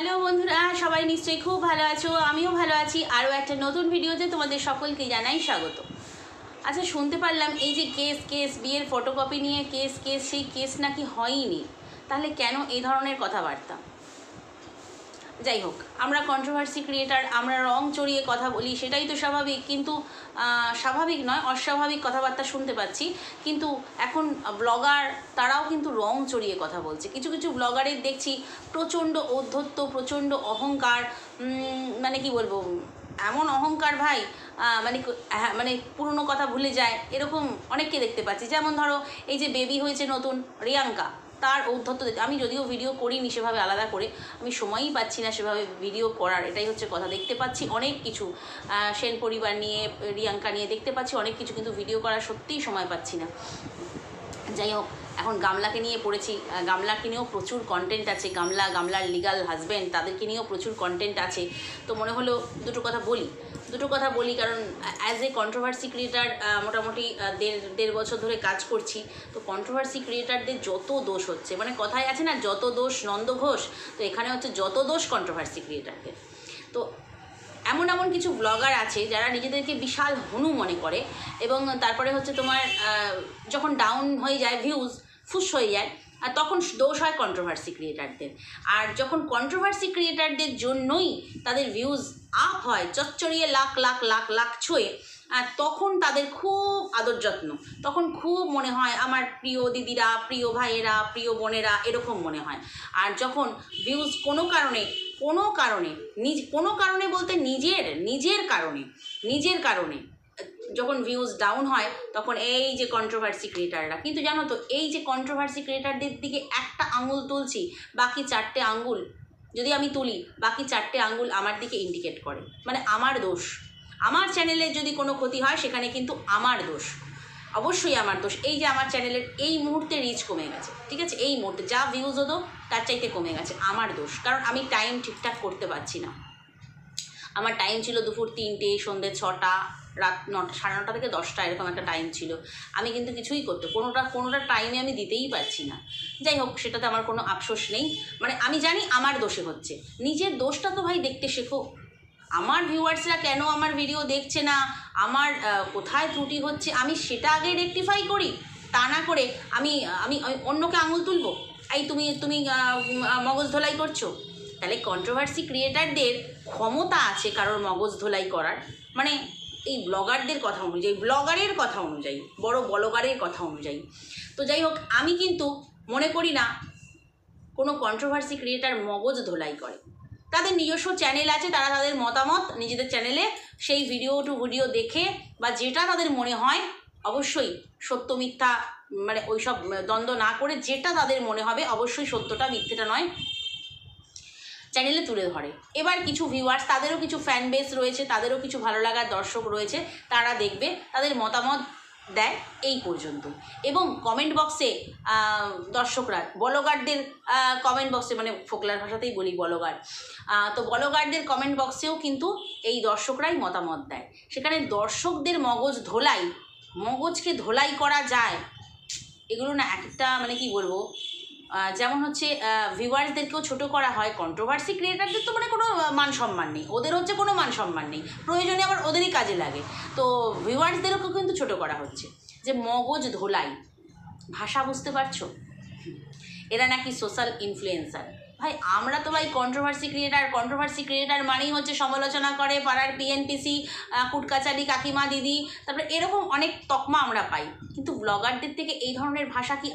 Hello বন্ধুরা, সবাই নিশ্চয়ই খুব ভালো আছো, আমিও ভালো আছি। আরও একটা নতুন ভিডিওতে তোমাদের সকলকে জানাই স্বাগত। আচ্ছা, শুনতে পারলাম এই যে কেস বিয়ের ফটোকপি নিয়ে কেস সেই কেস নাকি হয়নি, তাহলে কেন এই ধরনের কথাবার্তা? যাই হোক, আমরা কন্ট্রোভার্সি ক্রিয়েটার, আমরা রং চড়িয়ে কথা বলি, সেটাই তো স্বাভাবিক। কিন্তু স্বাভাবিক নয়, অস্বাভাবিক কথাবার্তা শুনতে পাচ্ছি। কিন্তু এখন ব্লগার তারাও কিন্তু রং চড়িয়ে কথা বলছে। কিছু কিছু ব্লগারের দেখছি প্রচণ্ড ঔদ্ধত্য, প্রচণ্ড অহংকার, মানে কি বলবো, এমন অহংকার ভাই, মানে পুরনো কথা ভুলে যায়, এরকম অনেককে দেখতে পাচ্ছি। যেমন ধরো, এই যে বেবি হয়েছে নতুন রিয়াঙ্কা, তার ঔদ্ধত্য দেখতে, আমি যদিও ভিডিও করিনি সেভাবে আলাদা করে, আমি সময়ই পাচ্ছি না সেভাবে ভিডিও করার, এটাই হচ্ছে কথা। দেখতে পাচ্ছি অনেক কিছু, সেন পরিবার নিয়ে, রিয়াঙ্কা নিয়ে দেখতে পাচ্ছি অনেক কিছু, কিন্তু ভিডিও করার সত্যিই সময় পাচ্ছি না। যাই হোক, এখন গামলাকে নিয়ে পড়েছি। গামলাকে নিয়েও প্রচুর কন্টেন্ট আছে, গামলার লিগাল হাজব্যান্ড, তাদেরকে নিয়েও প্রচুর কন্টেন্ট আছে। তো মনে হলো দুটো কথা বলি, কারণ অ্যাজ এ কন্ট্রোভার্সি ক্রিয়েটার মোটামুটি দেড় বছর ধরে কাজ করছি। তো কন্ট্রোভার্সি ক্রিয়েটারদের যত দোষ হচ্ছে, মানে কথায় আছে না, যত দোষ নন্দ ঘোষ, তো এখানে হচ্ছে যত দোষ কন্ট্রোভার্সি ক্রিয়েটারদের। তো এমন কিছু ব্লগার আছে যারা নিজেদেরকে বিশাল হনু মনে করে, এবং তারপরে হচ্ছে তোমার যখন ডাউন হয়ে যায়, ভিউজ ফুস হয়ে যায়, আর তখন দোষ হয় কন্ট্রোভার্সি ক্রিয়েটারদের। আর যখন কন্ট্রোভার্সি ক্রিয়েটারদের জন্যই তাদের ভিউজ আপ হয়, চচ্চড়িয়ে লাখ ছুঁয়ে, আর তখন তাদের খুব আদর যত্ন, তখন খুব মনে হয় আমার প্রিয় দিদিরা, প্রিয় ভাইয়েরা, প্রিয় বোনেরা, এরকম মনে হয়। আর যখন ভিউজ কোনো কারণে বলতে নিজের কারণে যখন ভিউজ ডাউন হয়, তখন এই যে কন্ট্রোভার্সি ক্রিয়েটাররা, কিন্তু জানো তো, এই যে কন্ট্রোভার্সি ক্রিয়েটারদের দিকে একটা আঙুল তুলছি, বাকি 4টে আঙুল যদি আমি তুলি, বাকি 4টে আঙুল আমার দিকে ইন্ডিকেট করে, মানে আমার দোষ। আমার চ্যানেলের যদি কোনো ক্ষতি হয়, সেখানে কিন্তু আমার দোষ, অবশ্যই আমার দোষ। এই যে আমার চ্যানেলের এই মুহূর্তে রিচ কমে গেছে, ঠিক আছে, এই মুহূর্তে যা ভিউজ হতো তার চাইতে কমে গেছে, আমার দোষ। কারণ আমি টাইম ঠিকঠাক করতে পারছি না। আমার টাইম ছিল দুপুর 3টে, সন্ধ্যে 6টা, রাত 9টা, 9:30 থেকে 10টা, এরকম একটা টাইম ছিল। আমি কিন্তু কিছুই করতে, কোনোটা টাইমে আমি দিতেই পারছি না। যাই হোক, সেটাতে আমার কোনো আফসোস নেই, মানে আমি জানি আমার দোষে হচ্ছে। নিজের দোষটা তো ভাই দেখতে শেখো। আমার ভিউয়ার্সরা কেন আমার ভিডিও দেখছে না, আমার কোথায় ত্রুটি হচ্ছে, আমি সেটা আগে রেকটিফাই করি। তা না করে আমি অন্যকে আঙুল তুলবো, এই তুমি মগজ ধোলাই করছো। তাহলে কন্ট্রোভার্সি ক্রিয়েটারদের ক্ষমতা আছে কারোর মগজ ধোলাই করার, মানে এই ব্লগারের কথা অনুযায়ী, বড় ব্লগারের কথা অনুযায়ী। তো যাই হোক, আমি কিন্তু মনে করি না কোনো কন্ট্রোভার্সি ক্রিয়েটার মগজ ধোলাই করে। তাদের নিজস্ব চ্যানেল আছে, তারা তাদের মতামত নিজেদের চ্যানেলে সেই ভিডিও দেখে, বা যেটা তাদের মনে হয়, অবশ্যই সত্য মিথ্যা মানে ওইসব দ্বন্দ্ব না করে, যেটা তাদের মনে হবে, অবশ্যই সত্যটা মিথ্যেটা নয়, চ্যানেলে তুলে ধরে। এবার কিছু ভিউয়ার্স, তাদেরও কিছু ফ্যান বেস রয়েছে, তাদেরও কিছু ভালো লাগার দর্শক রয়েছে, তারা দেখবে, তাদের মতামত দেয়, এই পর্যন্ত। এবং কমেন্ট বক্সে দর্শকরা, ব্লগারদের কমেন্ট বক্সে, মানে ফোকলার ভাষাতেই বলি ব্লগার, তো ব্লগারদের কমেন্ট বক্সেও কিন্তু এই দর্শকরাই মতামত দেয়। সেখানে দর্শকদের মগজকে ধোলাই করা যায়, এগুলো না একটা, মানে কি বলবো, যেমন হচ্ছে ভিউয়ার্সদেরকেও ছোটো করা হয়, কন্ট্রোভার্সি ক্রিয়েটারদের তো মানে কোনো মান সম্মান নেই, ওদের হচ্ছে কোনো মান সম্মান নেই, প্রয়োজনে আবার ওদেরই কাজে লাগে। তো ভিউয়ার্সদেরকেও কিন্তু ছোটো করা হচ্ছে, যে মগজ ধোলাই, ভাষা বুঝতে পারছো? এরা নাকি সোশ্যাল ইনফ্লুয়েন্সার। ভাই, আমরা তো ভাই কন্ট্রোভার্সি ক্রিয়েটার মানেই হচ্ছে সমালোচনা করে পাড়ার পিএনপিসি, কুটকাচারি কাকিমা দিদি, তারপরে এরকম অনেক তকমা আমরা পাই। কিন্তু ব্লগারদের থেকে এই ধরনের ভাষা কি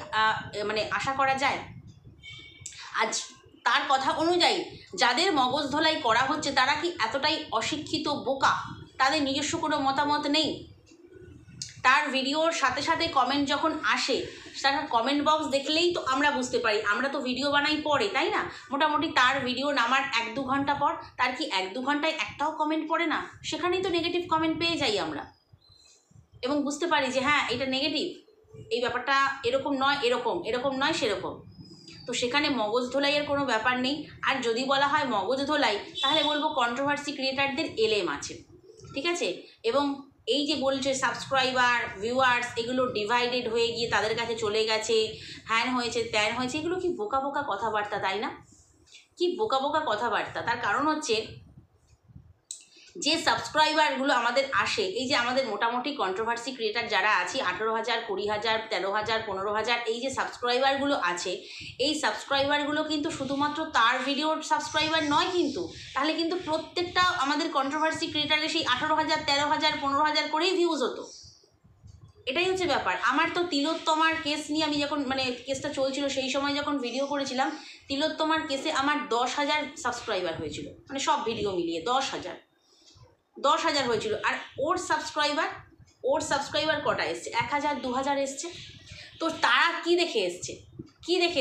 মানে আশা করা যায়? আজ তার কথা অনুযায়ী যাদের মগজ ধোলাই করা হচ্ছে, তারা কি এতটাই অশিক্ষিত, বোকা, তাদের নিজস্ব কোনো মতামত নেই? তার ভিডিওর সাথে সাথে কমেন্ট যখন আসে, তার কমেন্ট বক্স দেখলেই তো আমরা বুঝতে পারি। আমরা তো ভিডিও বানাই পরে, তাই না? মোটামুটি তার ভিডিও নামার 1-2 ঘন্টা পর, তার কি 1-2 ঘন্টায় একটাও কমেন্ট পড়ে না? সেখানেই তো নেগেটিভ কমেন্ট পেয়ে যাই আমরা, এবং বুঝতে পারি যে হ্যাঁ, এটা নেগেটিভ, এই ব্যাপারটা এরকম নয় সেরকম। তো সেখানে মগজ ধোলাইয়ের কোনো ব্যাপার নেই। আর যদি বলা হয় মগজ ধোলাই, তাহলে বলবো কন্ট্রোভার্সি ক্রিয়েটারদের এলএম আছে, ঠিক আছে? এবং এই যে বলছে সাবস্ক্রাইবার, ভিউয়ার্স, এগুলো ডিভাইডেড হয়ে গিয়ে তাদের কাছে চলে গেছে, হ্যান হয়েছে ত্যান হয়েছে, এগুলো কি বোকা কথাবার্তা, তাই না? কি বোকা বোকা কথাবার্তা। তার কারণ হচ্ছে যে সাবস্ক্রাইবারগুলো আমাদের আসে, এই যে আমাদের মোটামুটি কন্ট্রোভার্সি ক্রিয়েটার যারা আছি 18,000, 20,000, 13,000, 15,000 এই যে সাবস্ক্রাইবারগুলো আছে, এই সাবস্ক্রাইবারগুলো কিন্তু শুধুমাত্র তার ভিডিওর সাবস্ক্রাইবার নয় কিন্তু, তাহলে কিন্তু প্রত্যেকটা আমাদের কন্ট্রোভার্সি ক্রিয়েটারের সেই 18,000, 13,000, 15,000 করেই ভিউজ হতো। এটাই হচ্ছে ব্যাপার। আমার তো তিলোত্তমার কেস নিয়ে আমি যখন মানে কেসটা চলছিল সেই সময় যখন ভিডিও করেছিলাম, তিলোত্তমার কেসে আমার 10,000 সাবস্ক্রাইবার হয়েছিল, মানে সব ভিডিও মিলিয়ে 10,000 হয়েছিল। আর ওর সাবস্ক্রাইবার কটা এসছে? 1,000, 2,000 এসছে। তো তারা কি দেখে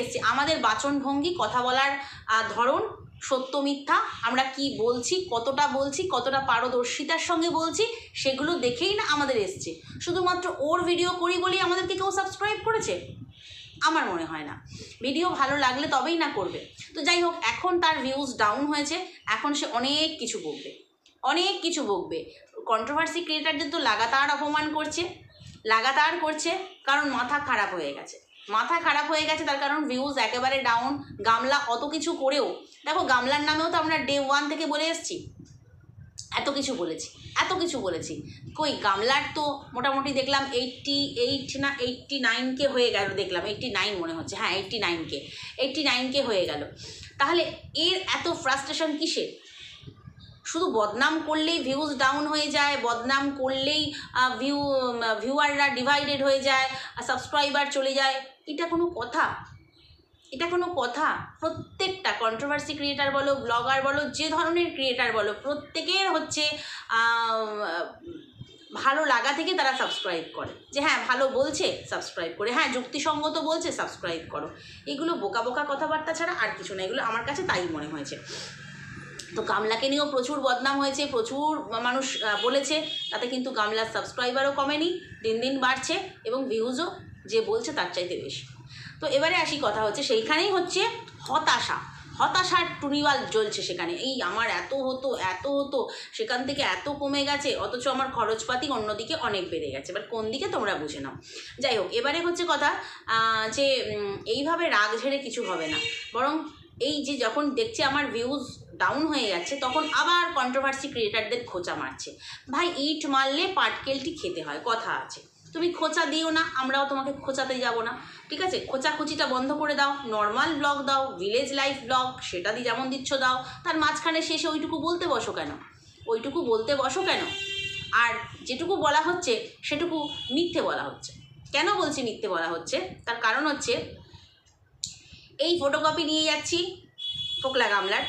এসছে? আমাদের বাচনভঙ্গি, কথা বলার ধরন, সত্য মিথ্যা, আমরা কি বলছি, কতটা পারদর্শিতার সঙ্গে বলছি, সেগুলো দেখেই না আমাদের এসছে। শুধুমাত্র ওর ভিডিও করি বলেই আমাদেরকে কেউ সাবস্ক্রাইব করেছে? আমার মনে হয় না। ভিডিও ভালো লাগলে তবেই না করবে। তো যাই হোক, এখন তার ভিউজ ডাউন হয়েছে, এখন সে অনেক কিছু বকবে। কন্ট্রোভার্সি ক্রিয়েটারদের তো লাগাতার অপমান করছে, কারণ মাথা খারাপ হয়ে গেছে। তার কারণ ভিউজ একেবারে ডাউন। গামলা অত কিছু করেও, দেখো গামলার নামেও তো আমরা ডে 1 থেকে বলে এসেছি, এত কিছু বলেছি। কই গামলার তো মোটামুটি দেখলাম 88 না 89K হয়ে গেল, দেখলাম 89 মনে হচ্ছে, হ্যাঁ 89K হয়ে গেল। তাহলে এর এত ফ্রাস্ট্রেশন কিসের? শুধু বদনাম করলেই ভিউজ ডাউন হয়ে যায়, বদনাম করলেই ভিউয়াররা ডিভাইডেড হয়ে যায়, সাবস্ক্রাইবার চলে যায়, এটা কোনো কথা? প্রত্যেকটা কন্ট্রোভার্সি ক্রিয়েটার বলো, ব্লগার বলো, যে ধরনের ক্রিয়েটার বলো, প্রত্যেকের হচ্ছে ভালো লাগা থেকে তারা সাবস্ক্রাইব করে, যে হ্যাঁ ভালো বলছে সাবস্ক্রাইব করে, হ্যাঁ যুক্তিসঙ্গত বলছে সাবস্ক্রাইব করো। এগুলো বোকা বোকা কথাবার্তা ছাড়া আর কিছু না, এগুলো আমার কাছে তাই মনে হয়েছে। তো গামলাকে নিয়েও প্রচুর বদনাম হয়েছে, প্রচুর মানুষ বলেছে, তাতে কিন্তু গামলার সাবস্ক্রাইবারও কমেনি, দিন দিন বাড়ছে, এবং ভিউজও যে বলছে তার চাইতে বেশি। তো এবারে আসি, কথা হচ্ছে সেইখানেই হচ্ছে হতাশার টুনিওয়াল জ্বলছে সেখানে। এই আমার এত হতো, সেখান থেকে এত কমে গেছে, অথচ আমার খরচপাতি অন্যদিকে অনেক বেড়ে গেছে। এবার কোন দিকে তোমরা বুঝে নাও। যাই হোক, এবারে হচ্ছে কথা যে এইভাবে রাগ ঝেড়ে কিছু হবে না, বরং এই যে যখন দেখছে আমার ভিউজ ডাউন হয়ে যাচ্ছে, তখন আবার কন্ট্রোভার্সি ক্রিয়েটারদের খোঁচা মারছে। ভাই, ইট মারলে পাটকেলটি খেতে হয়, কথা আছে। তুমি খোঁচা দিও না, আমরাও তোমাকে খোঁচাতে যাব না, ঠিক আছে? খোঁচাখুচিটা বন্ধ করে দাও, নর্মাল ব্লগ দাও, ভিলেজ লাইফ ব্লগ, সেটা দিয়ে যেমন দিচ্ছ দাও, তার মাঝখানে শেষে ওইটুকু বলতে বসো কেন? আর যেটুকু বলা হচ্ছে সেটুকু মিথ্যে বলা হচ্ছে। কেন বলছি মিথ্যে বলা হচ্ছে? তার কারণ হচ্ছে, এই ফটোকপি নিয়ে যাচ্ছি, ফোকলা গামলার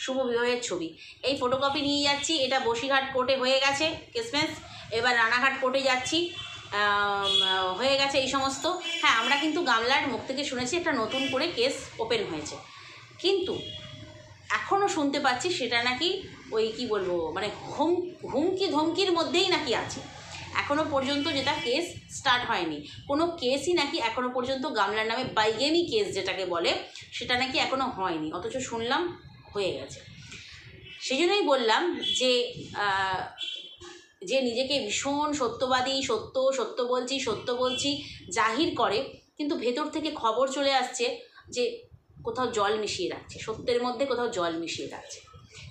শুভ বিবাহের ছবি, এই ফটোকপি নিয়ে যাচ্ছি, এটা বসিরহাট কোর্টে হয়ে গেছে কেসমেস, এবার রানাঘাট কোর্টে যাচ্ছি, হয়ে গেছে এই সমস্ত। হ্যাঁ, আমরা কিন্তু গামলার মুখ থেকে শুনেছি একটা নতুন করে কেস ওপেন হয়েছে, কিন্তু এখনও শুনতে পাচ্ছি সেটা নাকি ওই কি বলবো, মানে হুমকি ধমকির মধ্যেই নাকি আছে। এখনও পর্যন্ত যেটা কেস স্টার্ট হয়নি, কোনো কেসই নাকি এখনও পর্যন্ত গামলার নামে বাইগেমি কেস যেটাকে বলে, সেটা নাকি এখনও হয়নি, অথচ শুনলাম হয়ে গেছে। সেই জন্যই বললাম যে নিজেকে ভীষণ সত্যবাদী, সত্য বলছি জাহির করে, কিন্তু ভেতর থেকে খবর চলে আসছে যে কোথাও জল মিশিয়ে রাখছে, সত্যের মধ্যে কোথাও জল মিশিয়ে রাখছে।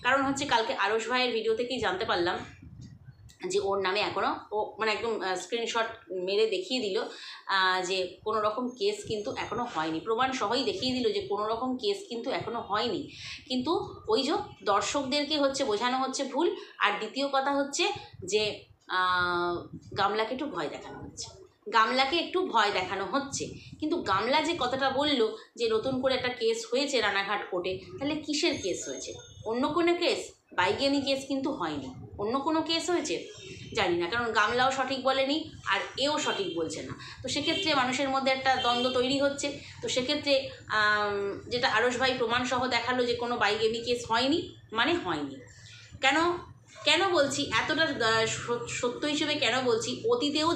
কারণ হচ্ছে, কালকে আরশ ভাইয়ের ভিডিও থেকেই জানতে পারলাম যে ওর নামে এখনও, ও মানে একদম স্ক্রিনশট মেরে দেখিয়ে দিল যে কোনো রকম কেস কিন্তু এখনও হয়নি, প্রমাণ সহই দেখিয়ে দিল যে কোনো রকম কেস কিন্তু এখনও হয়নি। কিন্তু ওই যে দর্শকদেরকে হচ্ছে বোঝানো হচ্ছে ভুল। আর দ্বিতীয় কথা হচ্ছে যে গামলাকে একটু ভয় দেখানো হচ্ছে, কিন্তু গামলা যে কথাটা বললো যে নতুন করে একটা কেস হয়েছে রানাঘাট কোর্টে, তাহলে কিসের কেস হয়েছে? অন্য কোনো কেস? বাইগেমি কেস কিন্তু হয়নি, অন্য কোনো কেস হয়েছে জানি না, কারণ গামলাও সঠিক বলেনি আর এও সঠিক বলছে না। তো সেক্ষেত্রে মানুষের মধ্যে একটা দ্বন্দ্ব তৈরি হচ্ছে। তো সেক্ষেত্রে যেটা আরশ ভাই প্রমাণসহ দেখালো যে কোনো বাইগেমি কেস হয়নি, মানে হয়নি। কেন বলছি এতটা সত্য হিসেবে, কেন বলছি? অতীতেও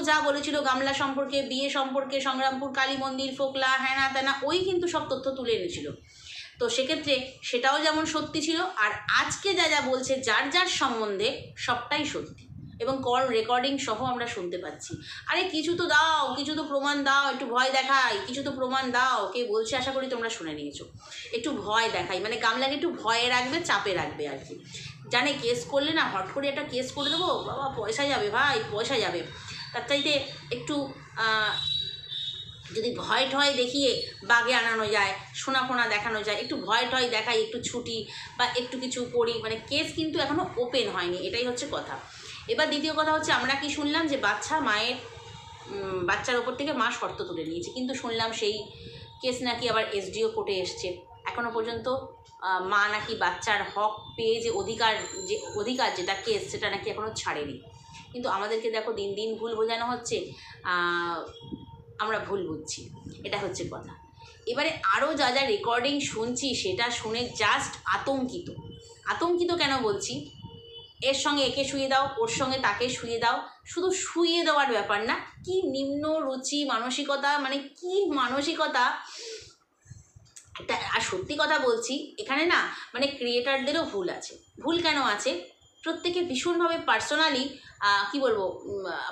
যা বলেছিল গামলা সম্পর্কে, বিয়ে সম্পর্কে, সংগ্রামপুর কালী মন্দির, ফোকলা, হ্যানা ত্যানা, ওই কিন্তু সব তথ্য তুলে এনেছিল। তো সেক্ষেত্রে সেটাও যেমন সত্যি ছিল, আর আজকে যা বলছে যার সম্বন্ধে, সবটাই সত্যি। এবং কল রেকর্ডিং সহ আমরা শুনতে পাচ্ছি। আরে কিছু তো দাও, কিছু তো প্রমাণ দাও, একটু ভয় দেখাই, কিছু তো প্রমাণ দাও। কে বলছে আশা করি তোমরা শুনে নিয়েছো। একটু ভয় দেখাই, মানে গামলাকে একটু ভয়ে রাখবে, চাপে রাখবে আর কি। জানে কেস করলে না হট করে একটা কেস করে দেবো, বাবা পয়সা যাবে ভাই, পয়সা যাবে। তার চাইতে একটু যদি ভয় ঠয় দেখিয়ে বাগে আনানো যায়, সোনা ফোনা দেখানো যায়, একটু ভয় ঠয় দেখাই, একটু ছুটি বা একটু কিছু করি, মানে কেস কিন্তু এখনও ওপেন হয়নি, এটাই হচ্ছে কথা। এবার দ্বিতীয় কথা হচ্ছে, আমরা কি শুনলাম যে বাচ্চার ওপর থেকে মা শর্ত তুলে নিয়েছে, কিন্তু শুনলাম সেই কেস নাকি আবার এসডিও কোর্টে এসছে। এখনও পর্যন্ত মা নাকি বাচ্চার হক পেয়ে যে অধিকার যেটা কেস, সেটা নাকি এখনও ছাড়েনি। কিন্তু আমাদেরকে দেখো দিন দিন ভুল বোঝানো হচ্ছে, আমরা ভুল বুঝছি, এটা হচ্ছে কথা। এবারে আরও যা যা রেকর্ডিং শুনছি সেটা শুনে জাস্ট আতঙ্কিত কেন বলছি, এর সঙ্গে একে শুয়ে দাও, ওর সঙ্গে তাকে শুয়ে দাও, শুধু শুয়ে দেওয়ার ব্যাপার না, কি নিম্ন রুচি মানসিকতা, মানে কি মানসিকতা এটা। আর সত্যি কথা বলছি, এখানে না মানে ক্রিয়েটারদেরও ভুল আছে। ভুল কেন আছে? প্রত্যেকে ভীষণভাবে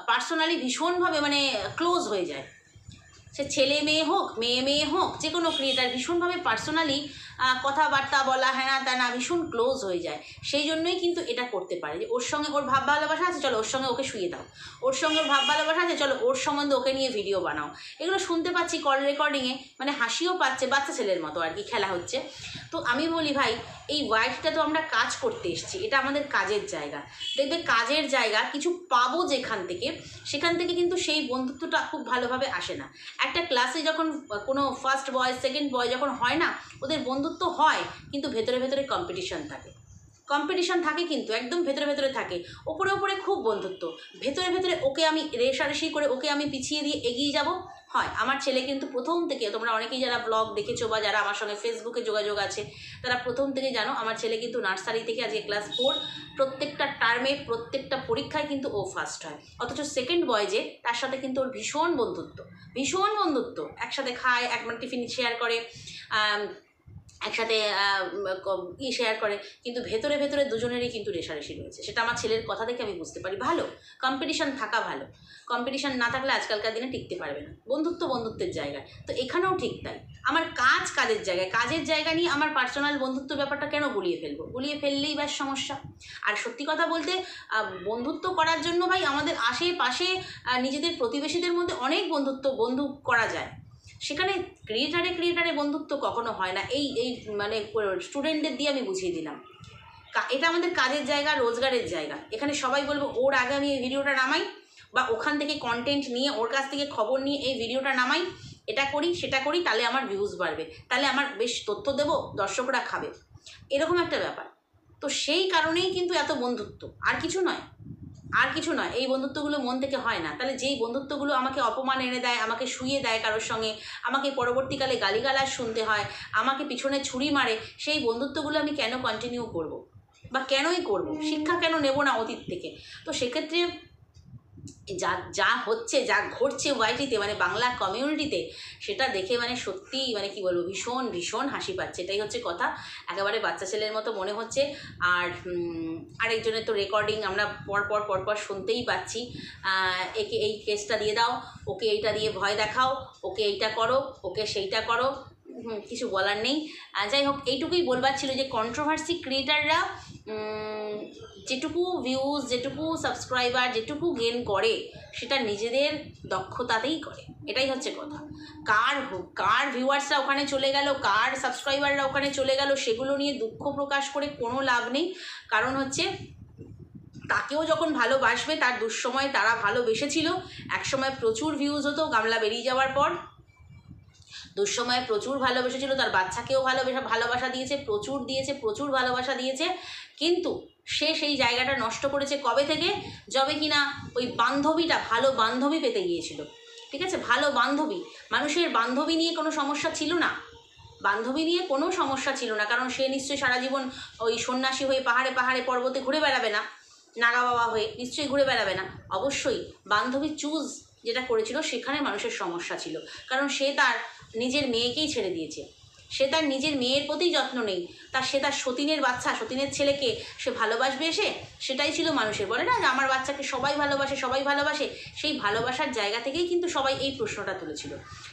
পার্সোনালি ভীষণভাবে মানে ক্লোজ হয়ে যায়। সে ছেলে মেয়ে হোক, মেয়ে হোক, যে কোনো ক্রিয়েটার ভীষণভাবে পার্সোনালি কথাবার্তা বলা, হ্যাঁ ত্যানা ভীষণ ক্লোজ হয়ে যায়। সেই জন্যই কিন্তু এটা করতে পারে যে ওর সঙ্গে ওর ভাব ভালোবাসা আছে, চলো ওর সঙ্গে ওকে শুয়ে দাও, ওর সঙ্গে ওর ভাব ভালোবাসা আছে, চলো ওর সম্বন্ধে ওকে নিয়ে ভিডিও বানাও। এগুলো শুনতে পাচ্ছি কল রেকর্ডিংয়ে, মানে হাসিও পাচ্ছে, বাচ্চা ছেলের মতো আর কি খেলা হচ্ছে। তো আমি বলি ভাই, এই ওয়াইফটা তো আমরা কাজ করতে এসেছি, এটা আমাদের কাজের জায়গা। দেখবে কাজের জায়গা কিছু পাবো সেখান থেকে কিন্তু সেই বন্ধুত্বটা খুব ভালোভাবে আসে না। একটা ক্লাসে যখন কোনো ফার্স্ট বয় সেকেন্ড বয় যখন হয় না, ওদের বন্ধুত্ব হয়, কিন্তু ভেতরে ভেতরে কম্পিটিশন থাকে, কিন্তু একদম ভেতরে থাকে। ওপরে খুব বন্ধুত্ব, ভেতরে ওকে আমি রেষারেষি করে ওকে আমি পিছিয়ে দিয়ে এগিয়ে যাব। হয় আমার ছেলে কিন্তু প্রথম থেকে, তোমরা অনেকেই যারা ব্লগ দেখেছো বা যারা আমার সঙ্গে ফেসবুকে যোগাযোগ আছে, তারা প্রথম থেকে জানো আমার ছেলে কিন্তু নার্সারি থেকে আজকে ক্লাস 4, প্রত্যেকটা টার্মে প্রত্যেকটা পরীক্ষায় কিন্তু ও ফার্স্ট হয়। অথচ সেকেন্ড বয় যে, তার সাথে কিন্তু ওর ভীষণ বন্ধুত্ব, একসাথে খায়, মানে টিফিন শেয়ার করে, একসাথে শেয়ার করে, কিন্তু ভেতরে দুজনেরই কিন্তু রেষারেষি রয়েছে। সেটা আমার ছেলের কথা থেকে আমি বুঝতে পারি। ভালো কম্পিটিশান থাকা ভালো, কম্পিটিশান না থাকলে আজকালকার দিনে টিকতে পারবে না। বন্ধুত্বের জায়গায় তো এখানেও ঠিক তাই। আমার কাজের জায়গা নিয়ে আমার পার্সোনাল বন্ধুত্ব ব্যাপারটা কেন গুলিয়ে ফেললেই ব্যাস সমস্যা। আর সত্যি কথা বলতে, বন্ধুত্ব করার জন্য ভাই আমাদের আশেপাশে নিজেদের প্রতিবেশীদের মধ্যে অনেক বন্ধু করা যায়। সেখানে ক্রিয়েটারে বন্ধুত্ব কখনো হয় না। এই মানে স্টুডেন্টদের দিয়ে আমি বুঝিয়ে দিলাম, এটা আমাদের কাজের জায়গা, রোজগারের জায়গা। এখানে সবাই বলবো ওর আগে আমি এই ভিডিওটা নামাই, বা ওখান থেকে কন্টেন্ট নিয়ে ওর কাছ থেকে খবর নিয়ে এই ভিডিওটা নামাই, এটা করি সেটা করি, তাহলে আমার ভিউজ বাড়বে, তাহলে আমার বেশ তথ্য দেবো, দর্শকরা খাবে, এরকম একটা ব্যাপার। তো সেই কারণেই কিন্তু এত বন্ধুত্ব, আর কিছু নয়। এই বন্ধুত্বগুলো মন থেকে হয় না। তাহলে যেই বন্ধুত্বগুলো আমাকে অপমান এনে দেয়, আমাকে শুইয়ে দেয় কারোর সঙ্গে, আমাকে পরবর্তীকালে গালিগালাজ শুনতে হয়, আমাকে পিছনে ছুরি মারে, সেই বন্ধুত্বগুলো আমি কেন কন্টিনিউ করব, বা কেনই করব? শিক্ষা কেন নেব না অতীত থেকে? তো সেক্ষেত্রে যা ঘটছে ওয়াইটিতে, মানে বাংলা কমিউনিটিতে, সেটা দেখে মানে সত্যিই মানে কি বলবো, ভীষণ হাসি পাচ্ছে। এটাই হচ্ছে কথা। একেবারে বাচ্চা ছেলের মতো মনে হচ্ছে। আর আরেকজনের তো রেকর্ডিং আমরা পরপর শুনতেই পাচ্ছি, একে এই কেসটা দিয়ে দাও, ওকে এইটা দিয়ে ভয় দেখাও, ওকে এইটা করো, ওকে সেইটা করো, কিছু বলার নেই। যাই হোক, এইটুকুই বলবার ছিল যে কন্ট্রোভার্সি ক্রিয়েটাররা যেটুকু ভিউজ, যেটুকু সাবস্ক্রাইবার, যেটুকু গেন করে, সেটা নিজেদের দক্ষতাতেই করে। এটাই হচ্ছে কথা। কার ভিউয়ার্সরা ওখানে চলে গেল, কার সাবস্ক্রাইবাররা ওখানে চলে গেল, সেগুলো নিয়ে দুঃখ প্রকাশ করে কোনো লাভ নেই। কারণ হচ্ছে তাকেও যখন ভালোবাসবে, তার দুঃসময় তারা ভালোবেসেছিল, একসময় প্রচুর ভিউজ হতো, গামলা বেরিয়ে যাওয়ার পর দুঃসময়ে প্রচুর ভালোবেসেছিল, তার বাচ্চাকেও ভালোবাসা দিয়েছে, প্রচুর ভালোবাসা দিয়েছে। কিন্তু সে সেই জায়গাটা নষ্ট করেছে কবে থেকে? যবে কিনা ওই ভালো বান্ধবী পেতে গিয়েছিল। ঠিক আছে, ভালো বান্ধবী, মানুষের বান্ধবী নিয়ে কোনো সমস্যা ছিল না, কারণ সে নিশ্চয়ই সারা জীবন ওই সন্ন্যাসী হয়ে পাহাড়ে পর্বতে ঘুরে বেড়াবে না, নাগা বাবা হয়ে নিশ্চয়ই ঘুরে বেড়াবে না। অবশ্যই বান্ধবী চুজ যেটা করেছিল, সেখানে মানুষের সমস্যা ছিল, কারণ সে তার নিজের মেয়েকেই ছেড়ে দিয়েছে। সে তার নিজের মেয়ের প্রতি যত্ন নেই, সে তার সতীনের বাচ্চা, সতীনের ছেলেকে সে ভালোবাসবে এসে, সেটাই ছিল মানুষের। বলে না যে আমার বাচ্চাকে সবাই ভালোবাসে, সবাই ভালোবাসে, সেই ভালোবাসার জায়গা থেকেই কিন্তু সবাই এই প্রশ্নটা তুলেছিল।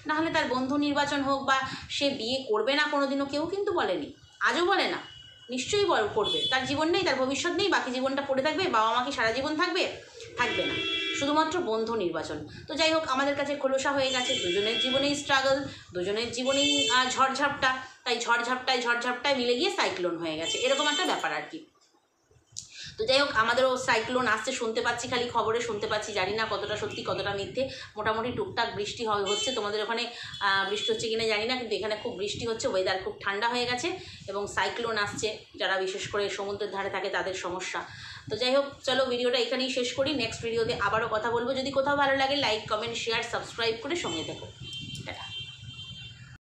নাহলে তার বন্ধু নির্বাচন হোক বা সে বিয়ে করবে না কোনোদিনও কেউ কিন্তু বলেনি, আজও বলে না। নিশ্চয়ই করবে, তার জীবন নেই, তার ভবিষ্যৎ নেই, বাকি জীবনটা পড়ে থাকবে, বাবা মা কি সারা জীবন থাকবে? থাকবে না, শুধুমাত্র বন্ধু নির্বাচন। তো যাই হোক, আমাদের কাছে খোলসা হয়ে গেছে, দুজনের জীবনেই স্ট্রাগল, দুজনের জীবনেই ঝড়ঝাপটা, তাই ঝড়ঝাপটায় মিলে গিয়ে সাইক্লোন হয়ে গেছে, এরকম একটা ব্যাপার আর কি। তো যাই হোক, আমাদেরও সাইক্লোন আসছে, শুনতে পাচ্ছি, খালি খবরে শুনতে পাচ্ছি, জানি না কতটা সত্যি কতটা মিথ্যে। মোটামুটি টুকটাক বৃষ্টি হচ্ছে, তোমাদের ওখানে বৃষ্টি হচ্ছে কিনা জানি না, কিন্তু এখানে খুব বৃষ্টি হচ্ছে, ওয়েদার খুব ঠান্ডা হয়ে গেছে এবং সাইক্লোন আসছে, যারা বিশেষ করে সমুদ্রের ধারে থাকে তাদের সমস্যা। তো যাই হোক, চলো ভিডিওটা এখানেই শেষ করি, নেক্সট ভিডিওতে আবারও কথা বলবো। যদি কোথাও ভালো লাগে লাইক, কমেন্ট, শেয়ার, সাবস্ক্রাইব করে সঙ্গে থেকো।